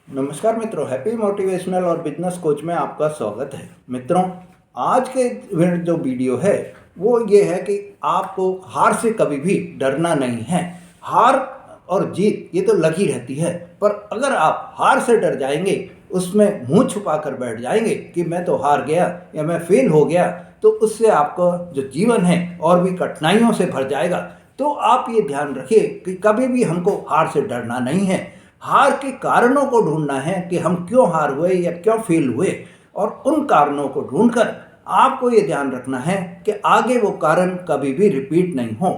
नमस्कार मित्रों, happy motivational और बिजनेस कोच में आपका स्वागत है। मित्रों, आज के जो वीडियो है वो ये है कि आपको हार से कभी भी डरना नहीं है। हार और जीत ये तो लगी रहती है, पर अगर आप हार से डर जाएंगे, उसमें मुंह छुपा कर बैठ जाएंगे कि मैं तो हार गया या मैं फेल हो गया, तो उससे आपका जो जीवन है और भी कठिनाइयों से भर जाएगा। तो आप ये ध्यान रखिए कि कभी भी हमको हार से डरना नहीं है। हार के कारणों को ढूंढना है कि हम क्यों हार हुए या क्यों फेल हुए, और उन कारणों को ढूंढकर आपको ये ध्यान रखना है कि आगे वो कारण कभी भी रिपीट नहीं हो।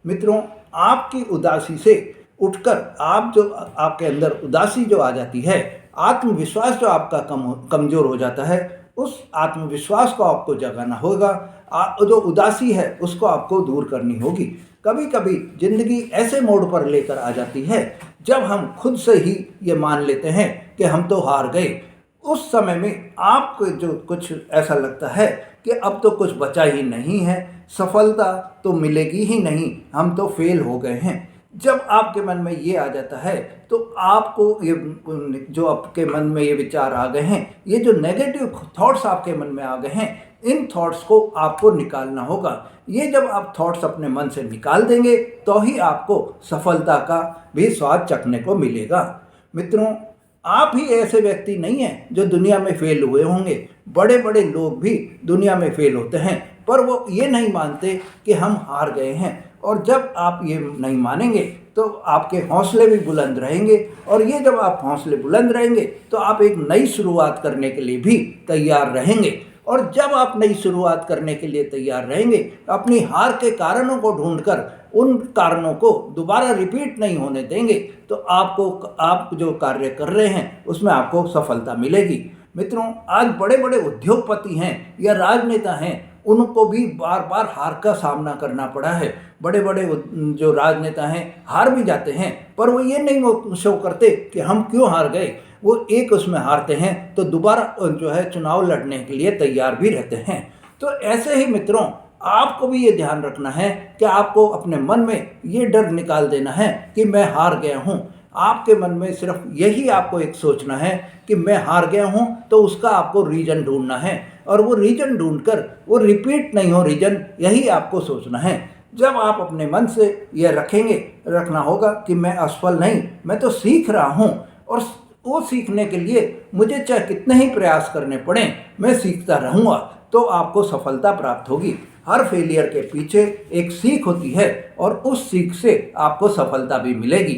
मित्रों, आपकी उदासी से उठकर आप जो आपके अंदर उदासी जो आ जाती है, आत्मविश्वास जो आपका कमजोर हो जाता है, उस आत्मविश्वास को आपको जगाना होगा। जो उदासी है उसको आपको दूर करनी होगी। कभी कभी जिंदगी ऐसे मोड़ पर लेकर आ जाती है जब हम खुद से ही ये मान लेते हैं कि हम तो हार गए। उस समय में आपको जो कुछ ऐसा लगता है कि अब तो कुछ बचा ही नहीं है, सफलता तो मिलेगी ही नहीं, हम तो फेल हो गए हैं। जब आपके मन में ये आ जाता है तो आपको ये जो आपके मन में ये विचार आ गए हैं, ये जो नेगेटिव थॉट्स आपके मन में आ गए हैं, इन थॉट्स को आपको निकालना होगा। ये जब आप थॉट्स अपने मन से निकाल देंगे तो ही आपको सफलता का भी स्वाद चखने को मिलेगा। मित्रों, आप ही ऐसे व्यक्ति नहीं हैं जो दुनिया में फेल हुए होंगे। बड़े बड़े लोग भी दुनिया में फेल होते हैं, पर वो ये नहीं मानते कि हम हार गए हैं। और जब आप ये नहीं मानेंगे तो आपके हौसले भी बुलंद रहेंगे, और ये जब आप हौसले बुलंद रहेंगे तो आप एक नई शुरुआत करने के लिए भी तैयार रहेंगे। और जब आप नई शुरुआत करने के लिए तैयार रहेंगे, अपनी हार के कारणों को ढूंढकर उन कारणों को दोबारा रिपीट नहीं होने देंगे, तो आप जो कार्य कर रहे हैं उसमें आपको सफलता मिलेगी। मित्रों, आज बड़े बड़े उद्योगपति हैं या राजनेता हैं, उनको भी बार बार हार का सामना करना पड़ा है। बड़े बड़े जो राजनेता हैं हार भी जाते हैं, पर वो ये नहीं शो करते कि हम क्यों हार गए। वो एक उसमें हारते हैं तो दोबारा जो है चुनाव लड़ने के लिए तैयार भी रहते हैं। तो ऐसे ही मित्रों, आपको भी ये ध्यान रखना है कि आपको अपने मन में ये डर निकाल देना है कि मैं हार गया हूँ। आपके मन में सिर्फ यही आपको एक सोचना है कि मैं हार गया हूँ, तो उसका आपको रीजन ढूंढना है, और वो रीजन ढूंढकर वो रिपीट नहीं हो रीजन, यही आपको सोचना है। जब आप अपने मन से ये रखना होगा कि मैं असफल नहीं, मैं तो सीख रहा हूँ, और वो सीखने के लिए मुझे चाहे कितने ही प्रयास करने पड़े, मैं सीखता रहूँगा, तो आपको सफलता प्राप्त होगी। हर फेलियर के पीछे एक सीख होती है, और उस सीख से आपको सफलता भी मिलेगी।